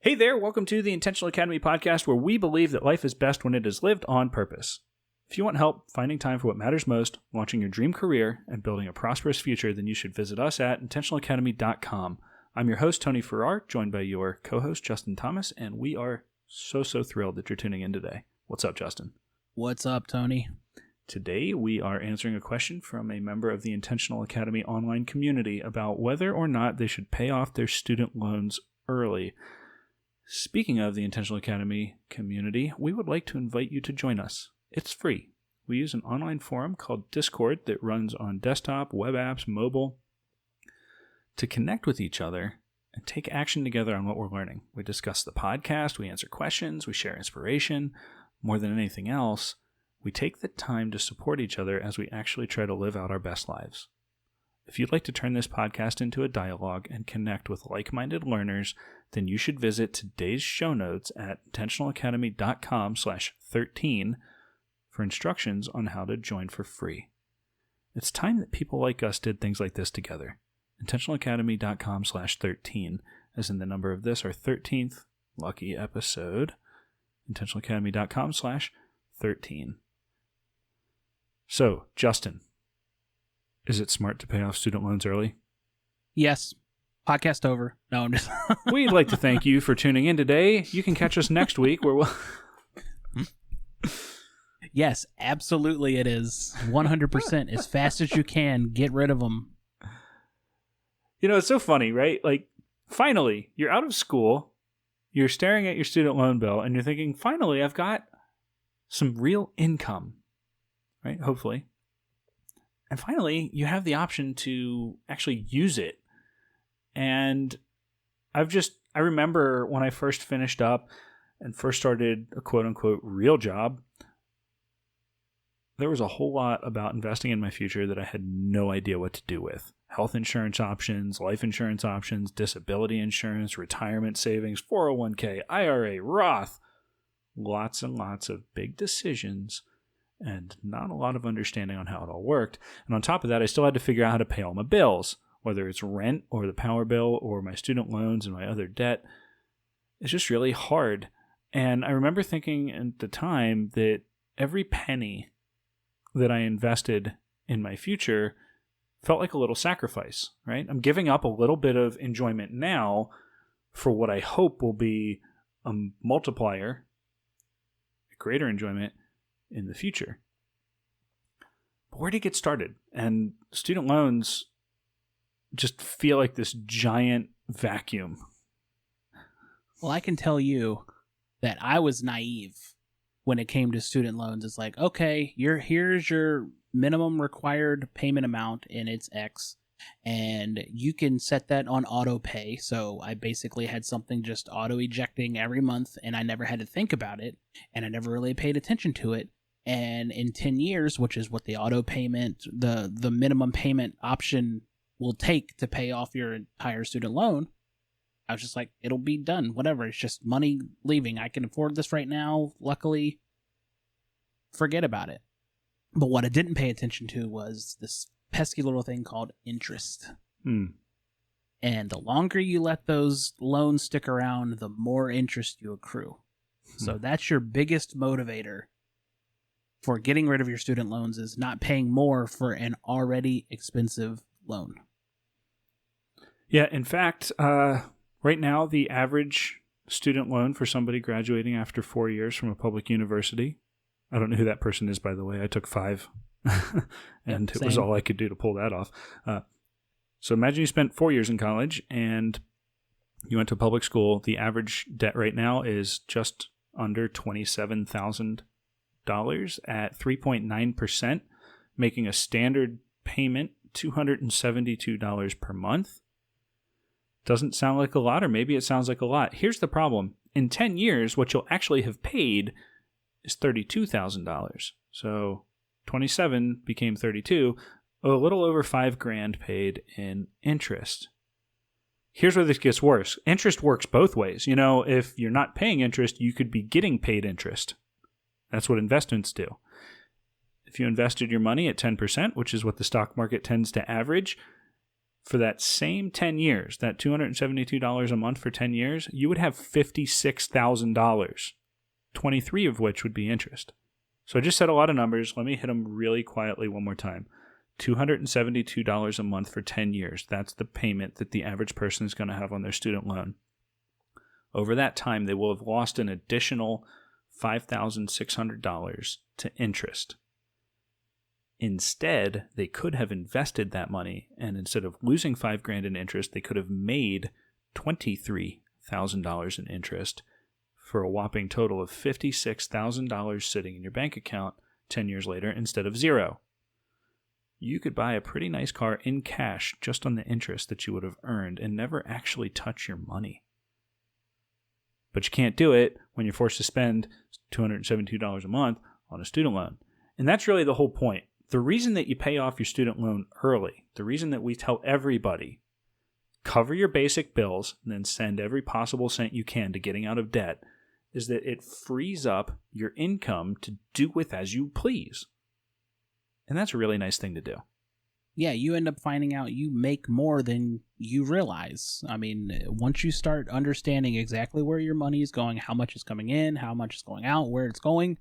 Hey there, welcome to the Intentional Academy podcast, where we believe that life is best when it is lived on purpose. If you want help finding time for what matters most, launching your dream career, and building a prosperous future, then you should visit us at intentionalacademy.com. I'm your host, Tony Farrar, joined by your co-host, Justin Thomas, and we are so thrilled that you're tuning in today. What's up, Justin? What's up, Tony? Today, we are answering a question from a member of the Intentional Academy online community about whether or not they should pay off their student loans early. Speaking of the Intentional Academy community, we would like to invite you to join us. It's free. We use an online forum called Discord that runs on desktop, web apps, mobile, to connect with each other and take action together on what we're learning. We discuss the podcast, we answer questions, we share inspiration. More than anything else, we take the time to support each other as we actually try to live out our best lives. If you'd like to turn this podcast into a dialogue and connect with like-minded learners, then you should visit today's show notes at intentionalacademy.com/13 for instructions on how to join for free. It's time that people like us did things like this together. intentionalacademy.com/13, as in the number of this, our 13th lucky episode. intentionalacademy.com/13. So, Justin, is it smart to pay off student loans early? Yes. Podcast over. No, I'm just... We'd like to thank you for tuning in today. You can catch us next week where we'll... Yes, absolutely it is. 100%. As fast as you can, get rid of them. You know, it's so funny, right? Like, finally, you're out of school, you're staring at your student loan bill, and you're thinking, finally, I've got some real income, right? Hopefully. And finally, you have the option to actually use it. And I remember when I first finished up and first started a quote-unquote real job, there was a whole lot about investing in my future that I had no idea what to do with. Health insurance options, life insurance options, disability insurance, retirement savings, 401k, IRA, Roth. Lots and lots of big decisions and not a lot of understanding on how it all worked. And on top of that, I still had to figure out how to pay all my bills, whether it's rent or the power bill or my student loans and my other debt. It's just really hard. And I remember thinking at the time that every penny that I invested in my future felt like a little sacrifice, right? I'm giving up a little bit of enjoyment now for what I hope will be a multiplier, a greater enjoyment in the future. But where do you get started? And student loans just feel like this giant vacuum. Well, I can tell you that I was naive when it came to student loans. It's like, okay, here's your minimum required payment amount, and it's X, and you can set that on auto pay. So I basically had something just auto ejecting every month, and I never had to think about it, and I never really paid attention to it. And in 10 years, which is what the auto payment, the minimum payment option will take to pay off your entire student loan, I was just like, it'll be done, whatever. It's just money leaving. I can afford this right now. Luckily, forget about it. But what I didn't pay attention to was this pesky little thing called interest. And the longer you let those loans stick around, the more interest you accrue. So that's your biggest motivator for getting rid of your student loans, is not paying more for an already expensive loan. Yeah, in fact, right now, the average student loan for somebody graduating after 4 years from a public university, I don't know who that person is, by the way. I took 5, and it was all I could do to pull that off. So imagine you spent 4 years in college, and you went to public school. The average debt right now is just under $27,000 at 3.9%, making a standard payment $272 per month. Doesn't sound like a lot, or maybe it sounds like a lot. Here's the problem. In 10 years, what you'll actually have paid is $32,000. So 27 became 32, a little over $5,000 paid in interest. Here's where this gets worse. Interest works both ways. You know, if you're not paying interest, you could be getting paid interest. That's what investments do. If you invested your money at 10%, which is what the stock market tends to average, For that same 10 years, that $272 a month for 10 years, you would have $56,000, 23 of which would be interest. So I just said a lot of numbers. Let me hit them really quietly one more time. $272 a month for 10 years. That's the payment that the average person is going to have on their student loan. Over that time, they will have lost an additional $5,600 to interest. Instead, they could have invested that money, and instead of losing $5,000 in interest, they could have made $23,000 in interest for a whopping total of $56,000 sitting in your bank account 10 years later instead of zero. You could buy a pretty nice car in cash just on the interest that you would have earned and never actually touch your money. But you can't do it when you're forced to spend $272 a month on a student loan. And that's really the whole point. The reason that you pay off your student loan early, the reason that we tell everybody, cover your basic bills and then send every possible cent you can to getting out of debt, is that it frees up your income to do with as you please. And that's a really nice thing to do. Yeah, you end up finding out you make more than you realize. I mean, once you start understanding exactly where your money is going, how much is coming in, how much is going out, where it's going,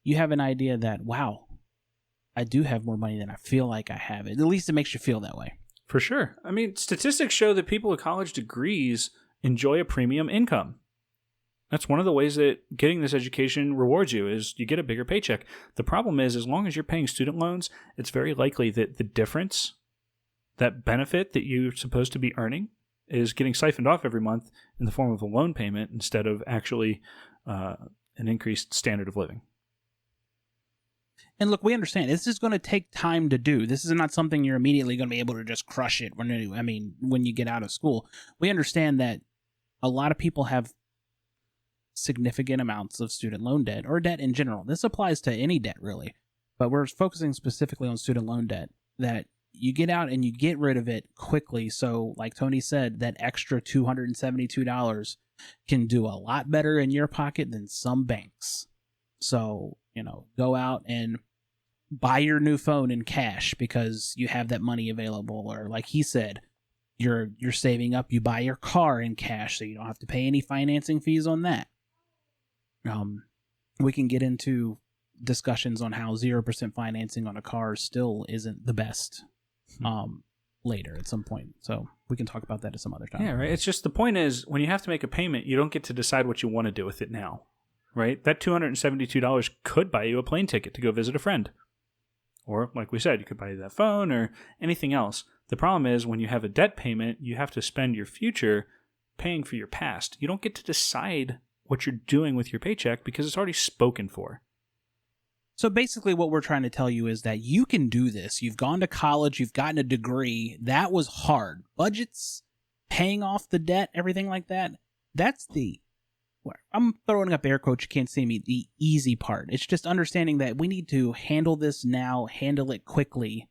you have an idea that, wow, I do have more money than I feel like I have. At least it makes you feel that way. For sure. I mean, statistics show that people with college degrees enjoy a premium income. That's one of the ways that getting this education rewards you, is you get a bigger paycheck. The problem is, as long as you're paying student loans, it's very likely that the difference, that benefit that you're supposed to be earning, is getting siphoned off every month in the form of a loan payment instead of actually an increased standard of living. And look, we understand this is going to take time to do. This is not something you're immediately going to be able to just crush it when you get out of school. We understand that a lot of people have significant amounts of student loan debt, or debt in general. This applies to any debt, really. But we're focusing specifically on student loan debt, that you get out and you get rid of it quickly. So, like Tony said, that extra $272 can do a lot better in your pocket than some banks. So, go out and buy your new phone in cash because you have that money available. Or like he said, you're saving up, you buy your car in cash so you don't have to pay any financing fees on that. We can get into discussions on how 0% financing on a car still isn't the best later at some point. So we can talk about that at some other time. Yeah, right. It's just, the point is, when you have to make a payment, you don't get to decide what you want to do with it now, right? That $272 could buy you a plane ticket to go visit a friend. Or, like we said, you could buy that phone or anything else. The problem is, when you have a debt payment, you have to spend your future paying for your past. You don't get to decide what you're doing with your paycheck because it's already spoken for. So basically what we're trying to tell you is that you can do this. You've gone to college, you've gotten a degree. That was hard. Budgets, paying off the debt, everything like that. That's I'm throwing up air quotes, you can't see me, the easy part. It's just understanding that we need to handle this now, handle it quickly,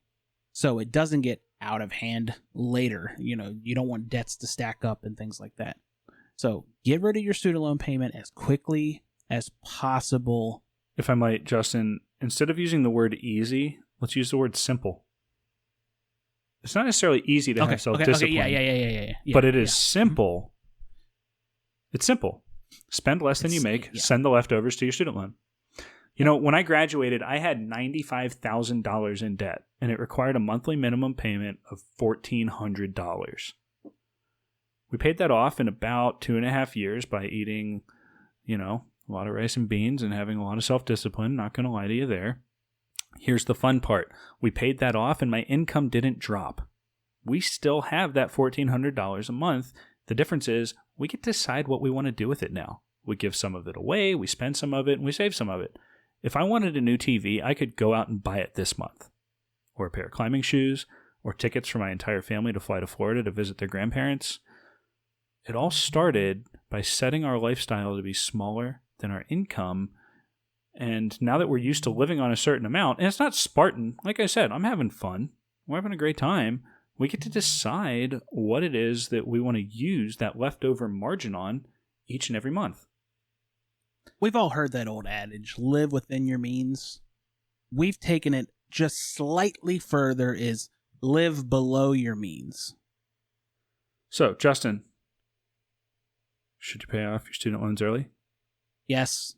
so it doesn't get out of hand later. You don't want debts to stack up and things like that. So get rid of your student loan payment as quickly as possible. If I might, Justin, instead of using the word easy, let's use the word simple. It's not necessarily easy to have self-discipline. Yeah. But it is simple. It's simple. Spend less than you make. Yeah. Send the leftovers to your student loan. When I graduated, I had $95,000 in debt, and it required a monthly minimum payment of $1,400. We paid that off in about 2.5 years by eating, a lot of rice and beans and having a lot of self-discipline. Not going to lie to you there. Here's the fun part. We paid that off and my income didn't drop. We still have that $1,400 a month. The difference is we get to decide what we want to do with it now. We give some of it away, we spend some of it, and we save some of it. If I wanted a new TV, I could go out and buy it this month. Or a pair of climbing shoes, or tickets for my entire family to fly to Florida to visit their grandparents. It all started by setting our lifestyle to be smaller than our income. And now that we're used to living on a certain amount, and it's not Spartan, like I said, I'm having fun. We're having a great time. We get to decide what it is that we want to use that leftover margin on each and every month. We've all heard that old adage, live within your means. We've taken it just slightly further, is live below your means. So, Justin, should you pay off your student loans early? Yes.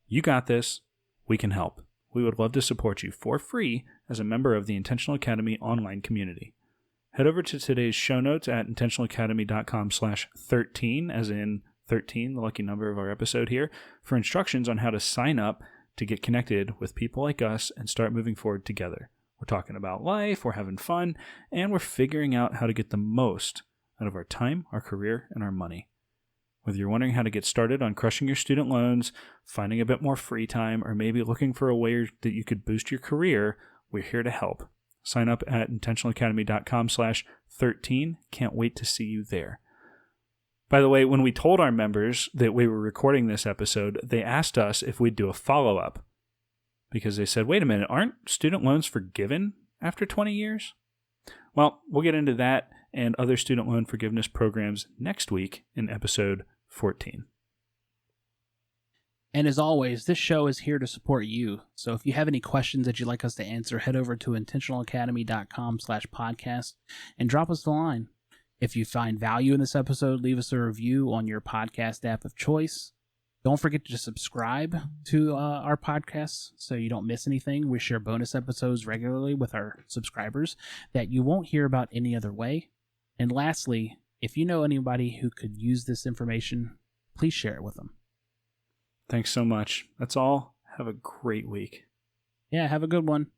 You got this. We can help. We would love to support you for free as a member of the Intentional Academy online community. Head over to today's show notes at intentionalacademy.com/13, as in 13, the lucky number of our episode here, for instructions on how to sign up to get connected with people like us and start moving forward together. We're talking about life, we're having fun, and we're figuring out how to get the most out of our time, our career, and our money. Whether you're wondering how to get started on crushing your student loans, finding a bit more free time, or maybe looking for a way that you could boost your career, we're here to help. Sign up at intentionalacademy.com/13. Can't wait to see you there. By the way, when we told our members that we were recording this episode, they asked us if we'd do a follow-up because they said, wait a minute, aren't student loans forgiven after 20 years? Well, we'll get into that and other student loan forgiveness programs next week in episode 14. And as always, this show is here to support you. So if you have any questions that you'd like us to answer, head over to intentionalacademy.com/podcast and drop us the line. If you find value in this episode, leave us a review on your podcast app of choice. Don't forget to subscribe to our podcasts so you don't miss anything. We share bonus episodes regularly with our subscribers that you won't hear about any other way. And lastly, if you know anybody who could use this information, please share it with them. Thanks so much. That's all. Have a great week. Yeah, have a good one.